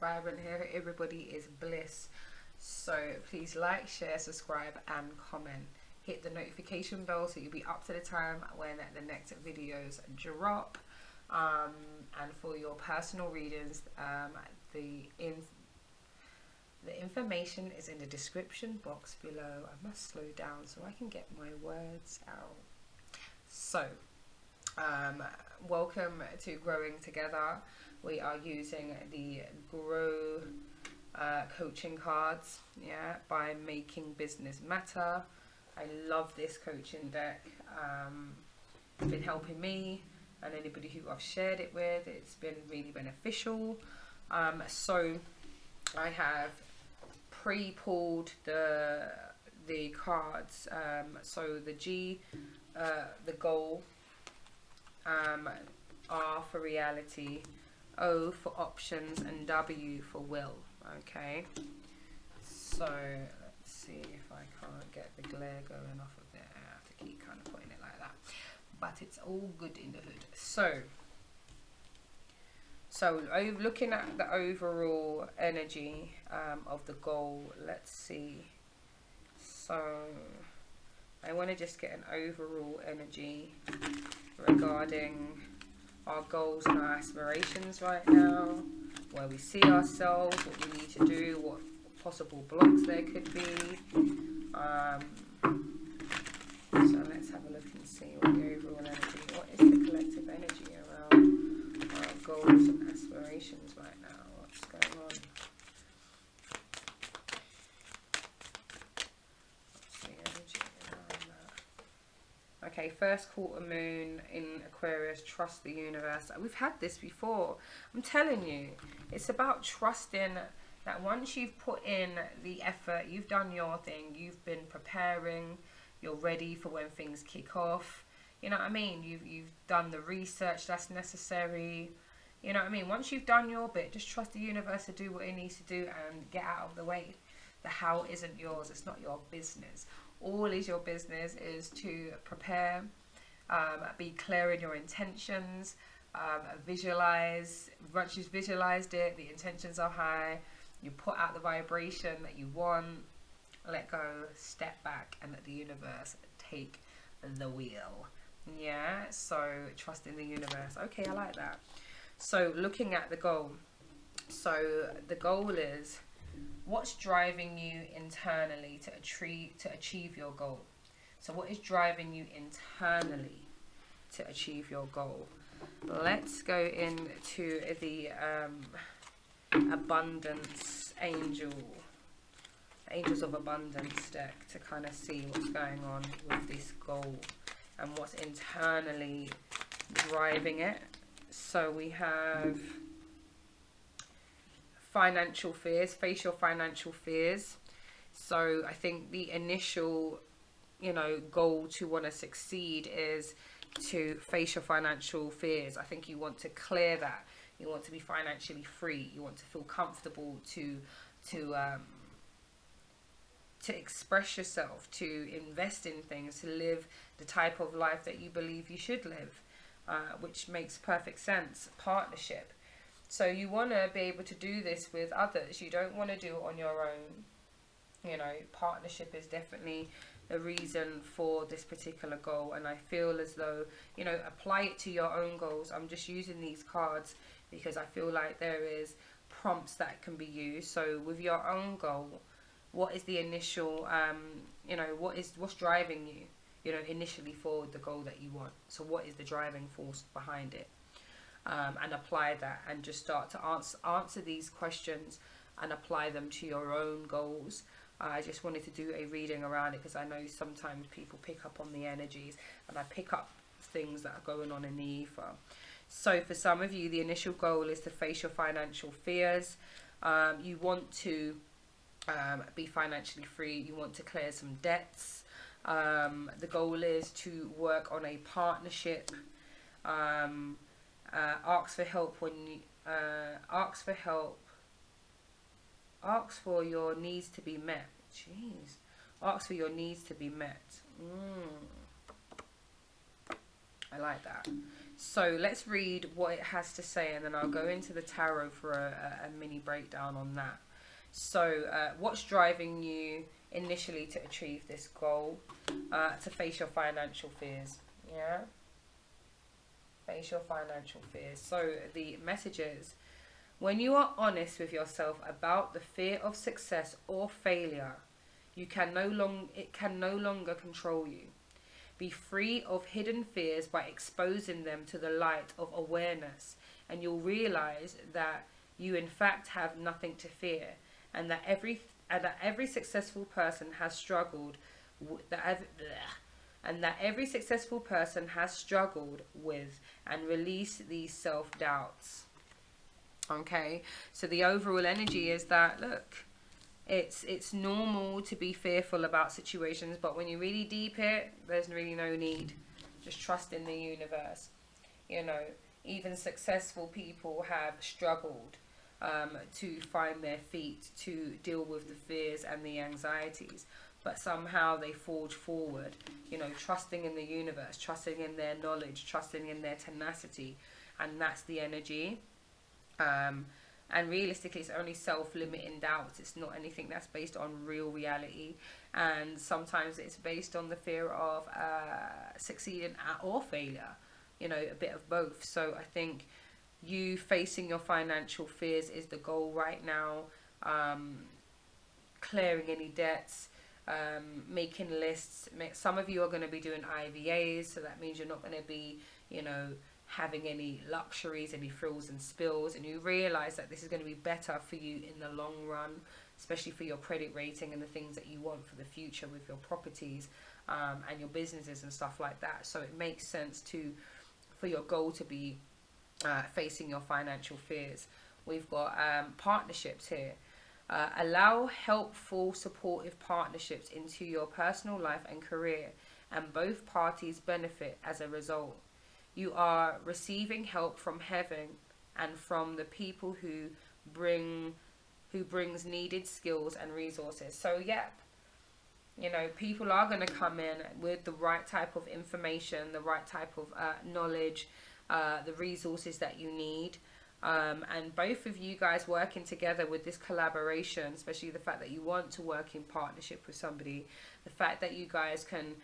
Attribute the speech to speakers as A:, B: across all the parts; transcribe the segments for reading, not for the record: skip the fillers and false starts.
A: vibrant here. Everybody is bliss. So please like, share, subscribe and comment. Hit the notification bell so you'll be up to the time when the next videos drop. And for your personal readings, the information is in the description box below. I must slow down so I can get my words out. So welcome to Growing Together. We are using the Grow coaching cards, yeah, by Making Business Matter. I love this coaching deck. It's been helping me and anybody who I've shared it with. It's been really beneficial. So I have pre-pulled the cards. So the G, the goal, R for reality, O for options, and W for will. Okay, so let's see if I can't get the glare going off of there. I have to keep kind of putting it like that, but it's all good in the hood. So looking at the overall energy of the goal, let's see. So I want to just get an overall energy regarding our goals and our aspirations right now, where we see ourselves, what we need to do, what possible blocks there could be. So let's have a look and see what the overall energy, what is the collective energy around our goals and aspirations right now. What's going on? What's the energy around that? Okay, first quarter moon in Aquarius, trust the universe. We've had this before. I'm telling you, it's about trusting that once you've put in the effort, you've done your thing, you've been preparing, you're ready for when things kick off. You know what I mean? You've done the research that's necessary. You know what I mean? Once you've done your bit, just trust the universe to do what it needs to do and get out of the way. The how isn't yours. It's not your business. All is your business is to prepare, be clear in your intentions, visualize. Once you've visualized it, the intentions are high, you put out the vibration that you want, let go, step back, and let the universe take the wheel. Yeah, so trust in the universe. Okay, I like that. So looking at the goal. So the goal is, what's driving you internally to achieve your goal? So what is driving you internally to achieve your goal? Let's go into the abundance angels of abundance deck to kind of see what's going on with this goal and what's internally driving it. So we have financial fears. Face your financial fears. So I think the initial, goal to want to succeed is to face your financial fears. I think you want to clear that. You want to be financially free. You want to feel comfortable to express yourself, to invest in things, to live the type of life that you believe you should live, which makes perfect sense. Partnership. So you want to be able to do this with others. You don't want to do it on your own. Partnership is definitely the reason for this particular goal. And I feel as though, apply it to your own goals. I'm just using these cards because I feel like there is prompts that can be used. So with your own goal, what is the initial, what's driving you, initially for the goal that you want? So what is the driving force behind it? And apply that and just start to answer these questions and apply them to your own goals. I just wanted to do a reading around it because I know sometimes people pick up on the energies, and I pick up things that are going on in the ether. So for some of you, the initial goal is to face your financial fears. You want to be financially free. You want to clear some debts. The goal is to work on a partnership. Ask for help when you ask for your needs to be met. Jeez. Ask for your needs to be met. I like that. So let's read what it has to say, and then I'll go into the tarot for a mini breakdown on that. So what's driving you initially to achieve this goal? To face your financial fears. Yeah, face your financial fears. So the message is, when you are honest with yourself about the fear of success or failure, it can no longer control you. Be free of hidden fears by exposing them to the light of awareness, and you'll realize that you in fact have nothing to fear, and that every successful person has struggled with and release these self-doubts. Okay, so the overall energy is that, look, it's normal to be fearful about situations, but when you really deep it, there's really no need. Just trust in the universe. You know, even successful people have struggled to find their feet, to deal with the fears and the anxieties, but somehow they forge forward, you know, trusting in the universe, trusting in their knowledge, trusting in their tenacity, and that's the energy. And realistically, it's only self-limiting doubts. It's not anything that's based on real reality, and sometimes it's based on the fear of succeeding or failure, you know, a bit of both. So I think you facing your financial fears is the goal right now. Clearing any debts, making lists. Some of you are going to be doing IVAs, so that means you're not going to be, you know, having any luxuries, any frills and spills, and you realize that this is going to be better for you in the long run, especially for your credit rating and the things that you want for the future with your properties and your businesses and stuff like that. So it makes sense for your goal to be facing your financial fears. We've got partnerships here. Allow helpful, supportive partnerships into your personal life and career, and both parties benefit as a result. You are receiving help from heaven and from the people who brings needed skills and resources. So yeah, you know, people are going to come in with the right type of information, the right type of knowledge, the resources that you need. And both of you guys working together with this collaboration, especially the fact that you want to work in partnership with somebody, the fact that you guys can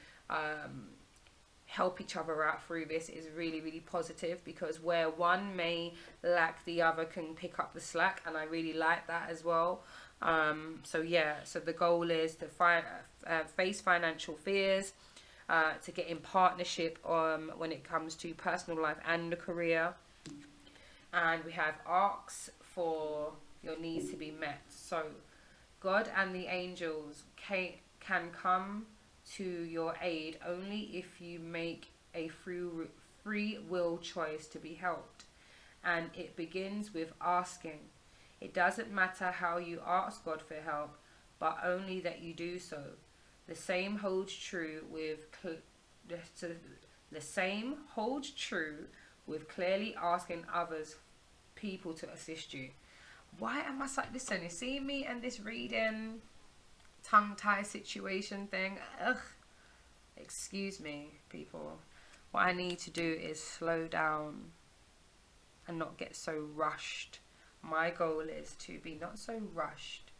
A: help each other out through this is really, really positive, because where one may lack, the other can pick up the slack, and I really like that as well. So yeah, so the goal is to face financial fears, to get in partnership when it comes to personal life and the career. And we have asks for your needs to be met. So God and the angels can come to your aid only if you make a free will choice to be helped. And it begins with asking. It doesn't matter how you ask God for help, but only that you do so. The same holds true with clearly asking people to assist you. Why am I like, listen, you see me and this reading tongue tie situation thing? Ugh. Excuse me, people. What I need to do is slow down and not get so rushed. My goal is to be not so rushed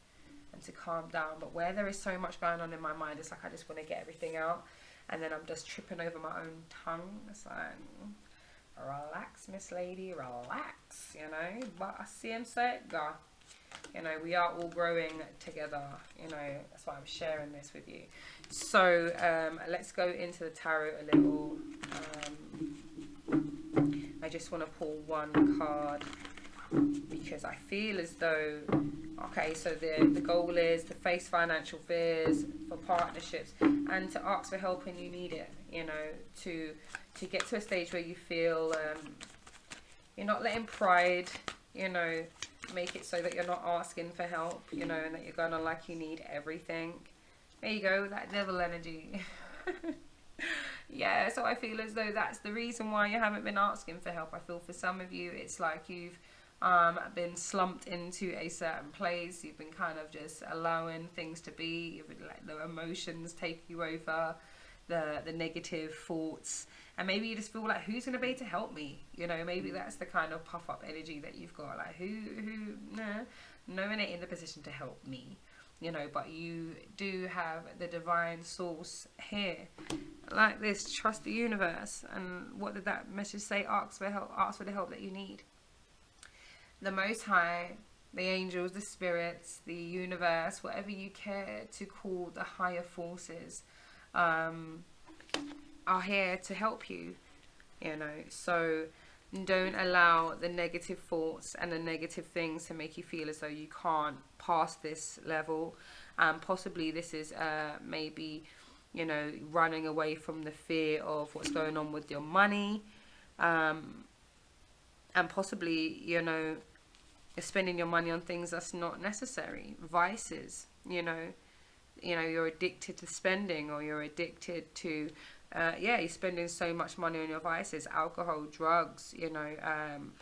A: and to calm down. But where there is so much going on in my mind, it's like I just want to get everything out, and then I'm just tripping over my own tongue. It's like, relax, Miss Lady, relax, you know. But I see him say it, go. You know, we are all growing together, you know. That's why I'm sharing this with you. So let's go into the tarot a little. I just want to pull one card because I feel as though, okay, so the goal is to face financial fears, for partnerships, and to ask for help when you need it, you know, to get to a stage where you feel you're not letting pride, you know, make it so that you're not asking for help, you know, and that you're going on like you need everything. There you go, that devil energy. Yeah, so I feel as though that's the reason why you haven't been asking for help. I feel for some of you it's like you've been slumped into a certain place. You've been kind of just allowing things to be. You've been let the emotions take you over. the negative thoughts, and maybe you just feel like, who's going to be able to help me? You know, maybe that's the kind of puff up energy that you've got, like no one ain't in the position to help me, you know. But you do have the divine source here, like this. Trust the universe. And what did that message say? Ask for help. Ask for the help that you need. The Most High, the angels, the spirits, the universe, whatever you care to call the higher forces, are here to help you, you know. So don't allow the negative thoughts and the negative things to make you feel as though you can't pass this level. Possibly this is maybe, you know, running away from the fear of what's going on with your money, and possibly, you know, you're spending your money on things that's not necessary, vices, you know, you're addicted to spending, or you're addicted to, you're spending so much money on your vices, alcohol, drugs, you know,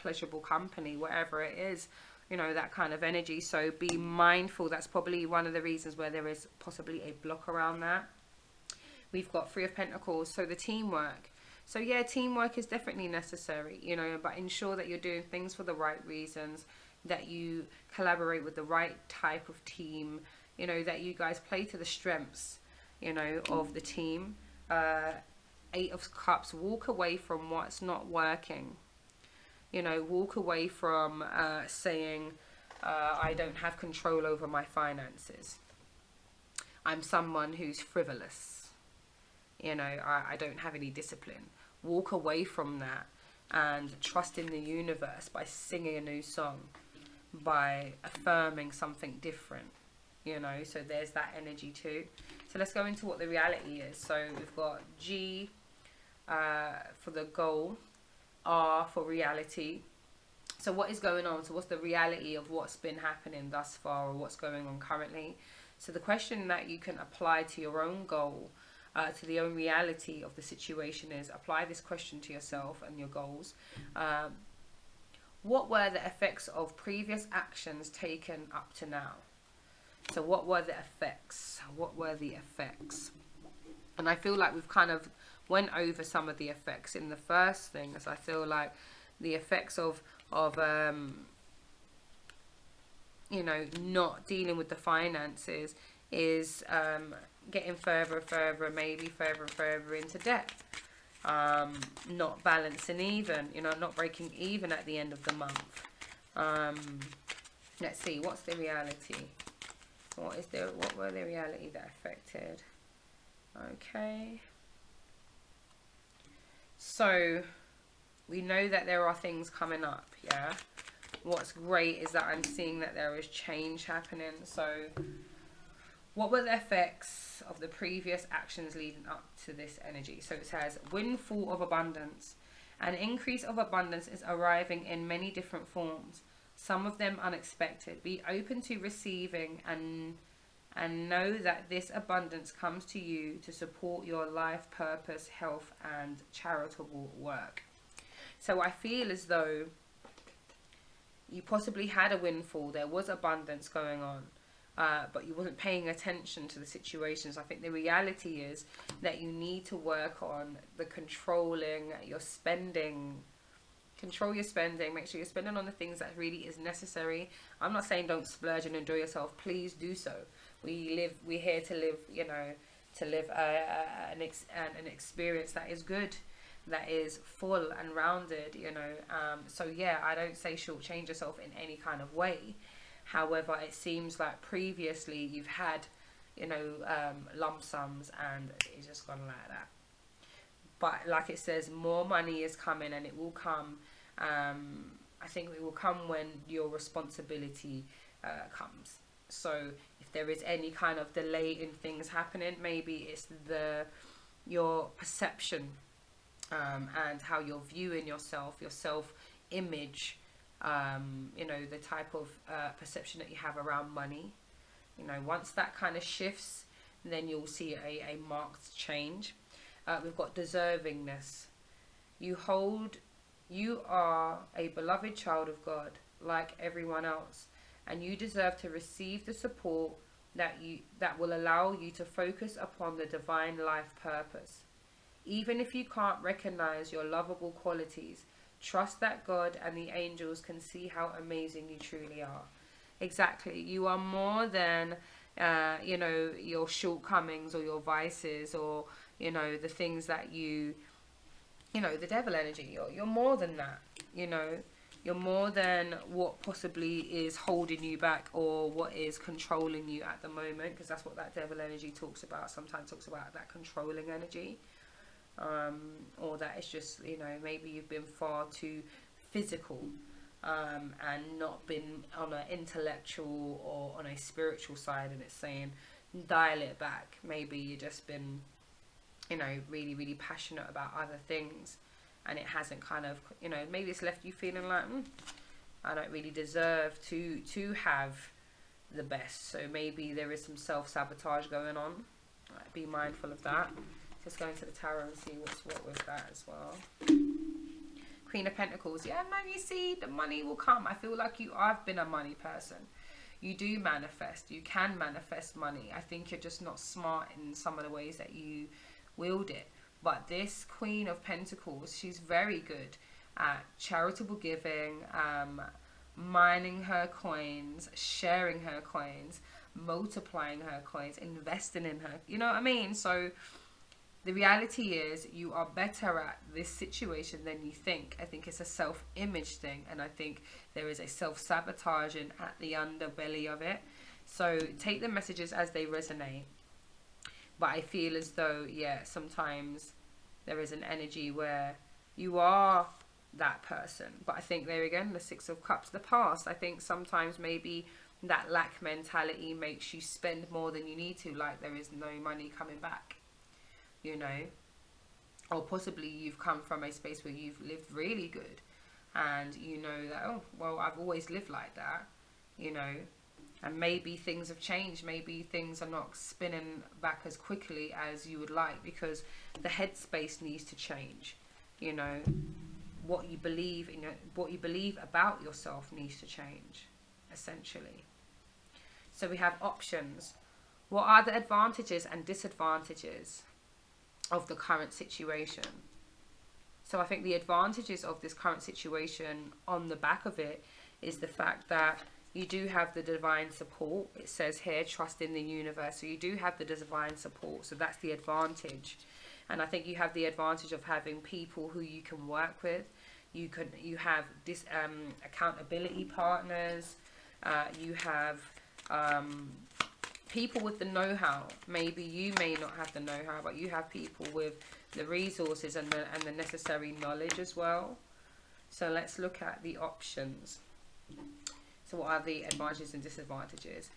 A: pleasurable company, whatever it is, you know, that kind of energy. So be mindful. That's probably one of the reasons where there is possibly a block around that. We've got Three of Pentacles, so the teamwork. So yeah, teamwork is definitely necessary, you know, but ensure that you're doing things for the right reasons, that you collaborate with the right type of team, you know, that you guys play to the strengths, you know, of the team. Eight of Cups, walk away from what's not working, you know, walk away from saying, I don't have control over my finances. I'm someone who's frivolous. You know, I don't have any discipline. Walk away from that and trust in the universe by singing a new song, by affirming something different, you know. So there's that energy too. So let's go into what the reality is. So we've got G for the goal, R for reality. So what is going on? So what's the reality of what's been happening thus far, or what's going on currently? So the question that you can apply to your own goal, to the own reality of the situation, is apply this question to yourself and your goals. What were the effects of previous actions taken up to now? So what were the effects? What were the effects? And I feel like we've kind of went over some of the effects in the first thing. So I feel like the effects of you know, not dealing with the finances is getting further and further into debt, not balancing even, you know, not breaking even at the end of the month. Let's see, what's the reality? What were the reality that affected? Okay, so we know that there are things coming up. Yeah, what's great is that I'm seeing that there is change happening. So what were the effects of the previous actions leading up to this energy? So it says, windfall of abundance. An increase of abundance is arriving in many different forms, some of them unexpected. Be open to receiving and know that this abundance comes to you to support your life purpose, health, and charitable work. So I feel as though you possibly had a windfall. There was abundance going on. But you wasn't paying attention to the situations. I think the reality is that you need to work on the controlling your spending. Control your spending. Make sure you're spending on the things that really is necessary. I'm not saying don't splurge and enjoy yourself. Please do so. We're here to live, you know, to live an experience that is good, that is full and rounded, you know. So yeah, I don't say shortchange yourself in any kind of way. However, it seems like previously you've had, you know, lump sums, and it's just gone like that. But like it says, more money is coming, and it will come. I think it will come when your responsibility comes. So if there is any kind of delay in things happening, maybe it's your perception, and how you're viewing yourself, your self-image. You know, the type of perception that you have around money. You know, once that kind of shifts, then you'll see a marked change. We've got deservingness. You are a beloved child of God, like everyone else, and you deserve to receive the support, that will allow you to focus upon the divine life purpose. Even if you can't recognize your lovable qualities, trust that God and the angels can see how amazing you truly are. Exactly. You are more than, your shortcomings or your vices, or, the things that the devil energy. You're more than that, You're more than what possibly is holding you back or what is controlling you at the moment, because that's what that devil energy talks about. Sometimes talks about that controlling energy. Or that it's just, maybe you've been far too physical, and not been on an intellectual or on a spiritual side, and it's saying dial it back. Maybe you've just been, really, really passionate about other things, and it hasn't kind of, maybe it's left you feeling like, I don't really deserve to have the best. So maybe there is some self-sabotage going on. Right, be mindful of that. Just go into the tarot and see what's what with that as well. Queen of Pentacles. Yeah, man, you see, the money will come. I feel like I've been a money person. You do manifest. You can manifest money. I think you're just not smart in some of the ways that you wield it. But this Queen of Pentacles, she's very good at charitable giving, mining her coins, sharing her coins, multiplying her coins, investing in her. You know what I mean? So the reality is you are better at this situation than you think. I think it's a self-image thing, and I think there is a self-sabotaging at the underbelly of it. So take the messages as they resonate. But I feel as though, sometimes there is an energy where you are that person. But I think there again, the Six of Cups, the past. I think sometimes maybe that lack mentality makes you spend more than you need to, like there is no money coming back. Or possibly you've come from a space where you've lived really good, and that, I've always lived like that, and maybe things have changed. Maybe things are not spinning back as quickly as you would like, because the headspace needs to change. What you believe in, what you believe about yourself needs to change, essentially. So we have options. What are the advantages and disadvantages of the current situation? So I think the advantages of this current situation, on the back of it, is the fact that you do have the divine support. It says here, trust in the universe. So you do have the divine support. So that's the advantage. And I think you have the advantage of having people who you can work with. You have this accountability partners. You have people with the know-how. Maybe you may not have the know-how, but you have people with the resources and the necessary knowledge as well. So let's look at the options. So what are the advantages and disadvantages?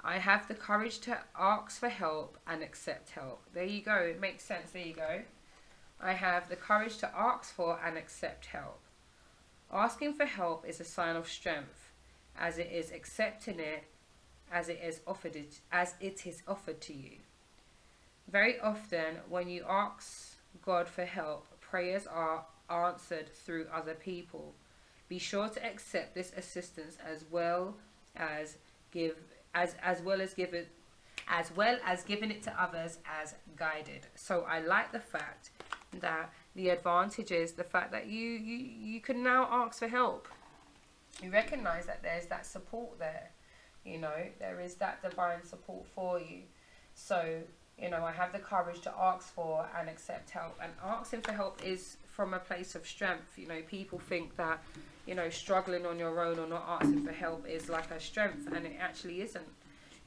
A: I have the courage to ask for help and accept help. There you go. It makes sense. There you go. I have the courage to ask for and accept help. Asking for help is a sign of strength, as it is accepting it as it is offered to you. Very often, when you ask God for help, prayers are answered through other people. Be sure to accept this assistance as well as giving it to others as guided. So I like the fact that the advantage is the fact that you can now ask for help. You recognize that there's that support there. There is that divine support for you. So, I have the courage to ask for and accept help. And asking for help is from a place of strength. People think that, struggling on your own or not asking for help is like a strength, and it actually isn't.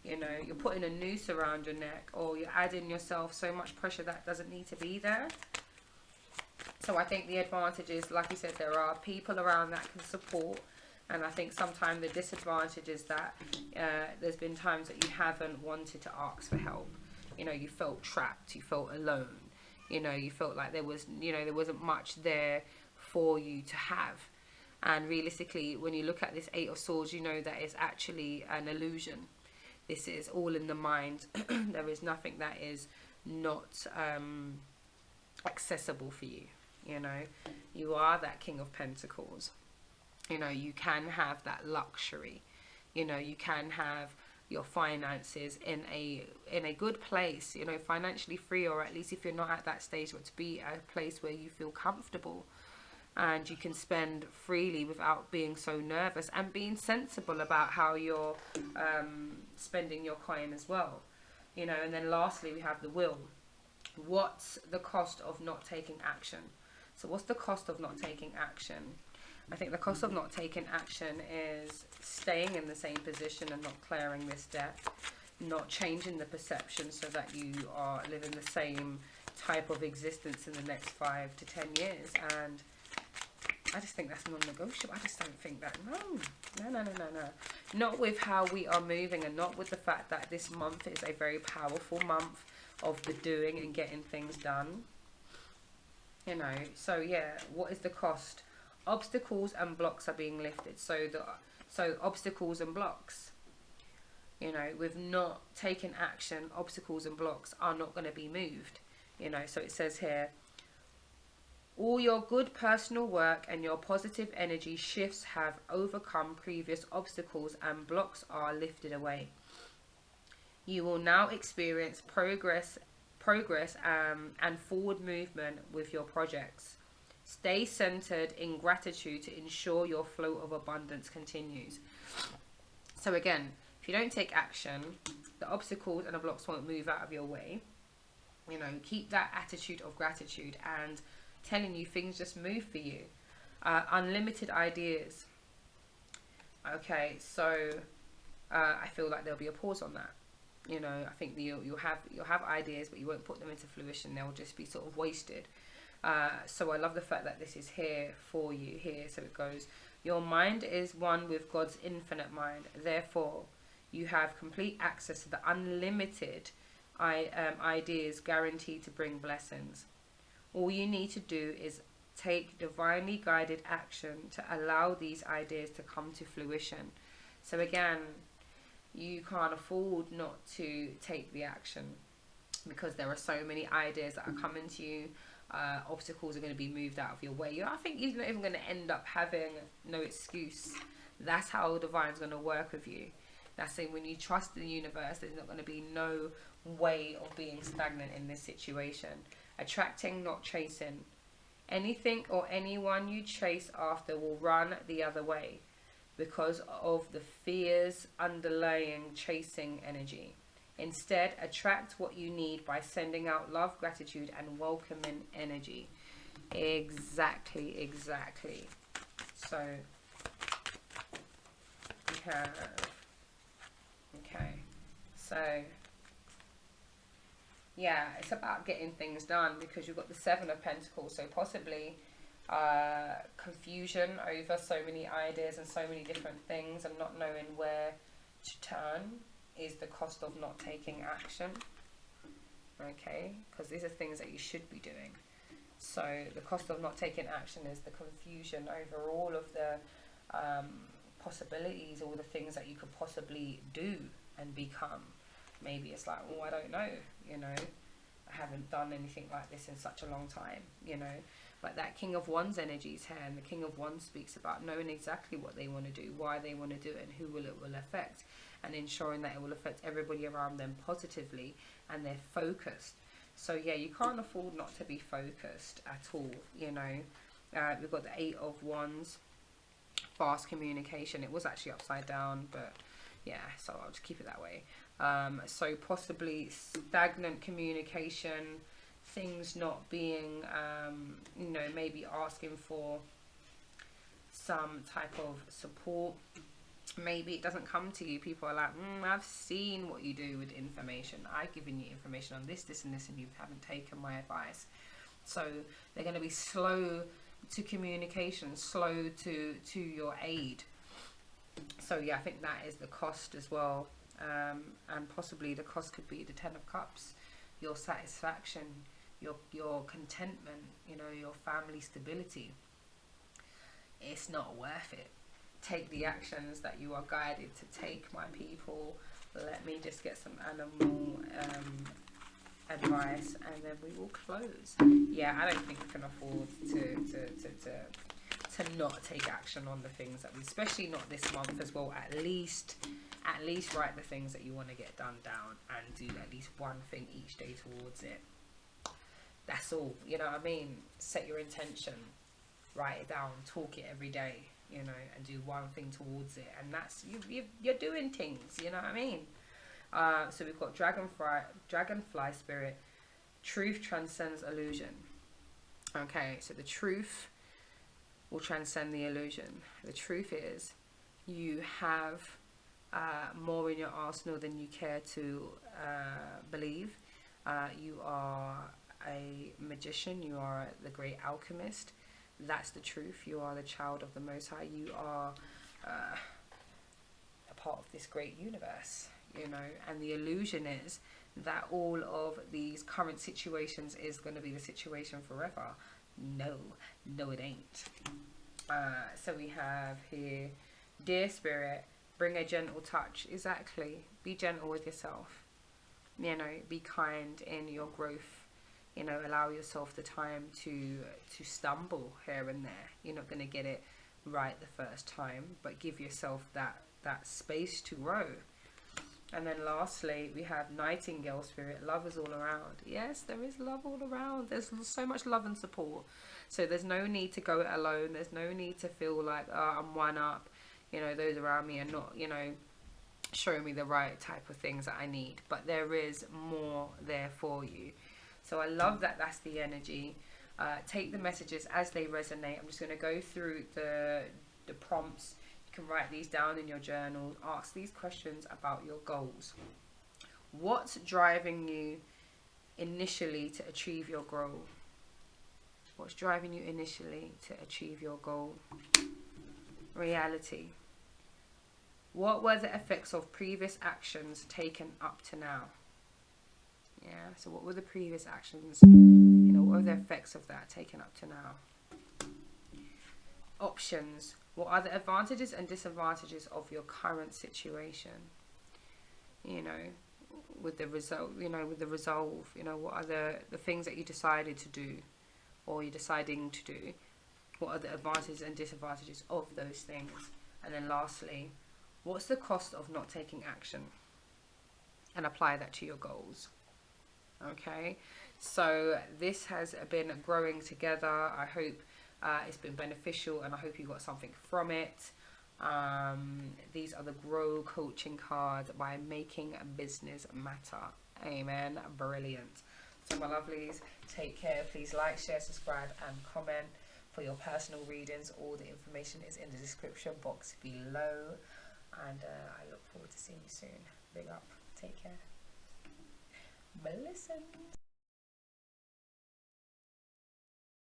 A: You're putting a noose around your neck, or you're adding yourself so much pressure that doesn't need to be there. So I think the advantage is, like you said, there are people around that can support. And I think sometimes the disadvantage is that there's been times that you haven't wanted to ask for help. You felt trapped, you felt alone. You felt like there wasn't much there for you to have. And realistically, when you look at this Eight of Swords, that it's actually an illusion. This is all in the mind. There is nothing that is not accessible for you. You are that King of Pentacles. You can have that luxury. You can have your finances in a good place, you know, financially free, or at least if you're not at that stage, but to be at a place where you feel comfortable and you can spend freely without being so nervous, and being sensible about how you're spending your coin as well, you know. And then lastly, we have the will. What's the cost of not taking action? So what's the cost of not taking action? I think the cost of not taking action is staying in the same position and not clearing this debt, not changing the perception so that you are living the same type of existence in the next 5 to 10 years. And I just think that's non-negotiable. I just don't think that, no. Not with how we are moving, and not with the fact that this month is a very powerful month of the doing and getting things done. You know, so yeah, what is the cost? Obstacles and blocks are being lifted. So obstacles and blocks, you know, with not taking action, obstacles and blocks are not going to be moved. You know, so it says here, all your good personal work and your positive energy shifts have overcome previous obstacles, and blocks are lifted away. You will now experience progress and forward movement with your projects. Stay centered in gratitude to ensure your flow of abundance continues. So again, if you don't take action, the obstacles and the blocks won't move out of your way. You know, keep that attitude of gratitude, and telling you things just move for you. Unlimited ideas. Okay, so I feel like there'll be a pause on that. You know, I think you'll have ideas, but you won't put them into fruition. They'll just be sort of wasted. So I love the fact that this is here for you here. So it goes, your mind is one with God's infinite mind. Therefore, you have complete access to the unlimited ideas guaranteed to bring blessings. All you need to do is take divinely guided action to allow these ideas to come to fruition. So again, you can't afford not to take the action, because there are so many ideas that are coming to you. Obstacles are going to be moved out of your way. I think you're not even going to end up having no excuse. That's how divine's going to work with you. That's saying when you trust the universe, there's not going to be no way of being stagnant in this situation. Attracting, not chasing. Anything or anyone you chase after will run the other way because of the fears underlying chasing energy. Instead, attract what you need by sending out love, gratitude, and welcoming energy. Exactly. So, we have... Okay, so... yeah, it's about getting things done, because you've got the Seven of Pentacles, so possibly confusion over so many ideas and so many different things, and not knowing where to turn is the cost of not taking action. Okay, because these are things that you should be doing. So the cost of not taking action is the confusion over all of the possibilities, all the things that you could possibly do and become. Maybe it's like, oh, I don't know, you know, I haven't done anything like this in such a long time, you know. Like that King of Wands energy is here, and the King of Wands speaks about knowing exactly what they want to do, why they want to do it, and who it will affect, and ensuring that it will affect everybody around them positively, and they're focused. So yeah, you can't afford not to be focused at all, you know. We've got the Eight of Wands, fast communication. It was actually upside down, but yeah, so I'll just keep it that way. So possibly stagnant communication, things not being, you know, maybe asking for some type of support. Maybe it doesn't come to you. People are like, I've seen what you do with information. I've given you information on this, this, and this, and you haven't taken my advice. So they're going to be slow to communication, slow to your aid. So yeah, I think that is the cost as well. And possibly the cost could be the Ten of Cups, your satisfaction, your contentment, you know, your family stability. It's not worth it. Take the actions that you are guided to take, my people. Let me just get some animal advice, and then we will close. Yeah, I don't think we can afford to not take action on the things that we, especially not this month as well. At least at least write the things that you want to get done down and do at least one thing each day towards it. That's all, you know what I mean? Set your intention, write it down, talk it every day, you know, and do one thing towards it. And that's, you're doing things, you know what I mean? So we've got dragonfly spirit. Truth transcends illusion. Okay, so the truth will transcend the illusion. The truth is, you have more in your arsenal than you care to believe. You are a magician. You are the great alchemist. That's the truth. You are the child of the Most High. You are a part of this great universe, you know. And the illusion is that all of these current situations is going to be the situation forever. No it ain't. So we have here, dear spirit, bring a gentle touch. Exactly. Be gentle with yourself, you know. Be kind in your growth, you know. Allow yourself the time to stumble here and there. You're not going to get it right the first time, but give yourself that space to grow. And then lastly, we have Nightingale spirit. Love is all around. Yes, there is love all around. There's so much love and support. So there's no need to go it alone. There's no need to feel like, oh, I'm one up. You know, those around me are not, you know, showing me the right type of things that I need. But there is more there for you. So I love that that's the energy. Take the messages as they resonate. I'm just going to go through the prompts. You can write these down in your journal. Ask these questions about your goals. What's driving you initially to achieve your goal? What's driving you initially to achieve your goal? Reality. What were the effects of previous actions taken up to now? Yeah, so what were the previous actions? You know, what were the effects of that taken up to now? Options. What are the advantages and disadvantages of your current situation? You know, with the result, you know, with the resolve, you know, what are the things that you decided to do or you're deciding to do? What are the advantages and disadvantages of those things? And then lastly, what's the cost of not taking action? And apply that to your goals. Okay, so this has been growing together. I hope it's been beneficial and I hope you got something from it. These are the Grow coaching cards by Making a Business Matter. Amen. Brilliant. So my lovelies, take care. Please like, share, subscribe and comment for your personal readings. All the information is in the description box below. And I look forward to seeing you soon. Big up. Take care. Blessings.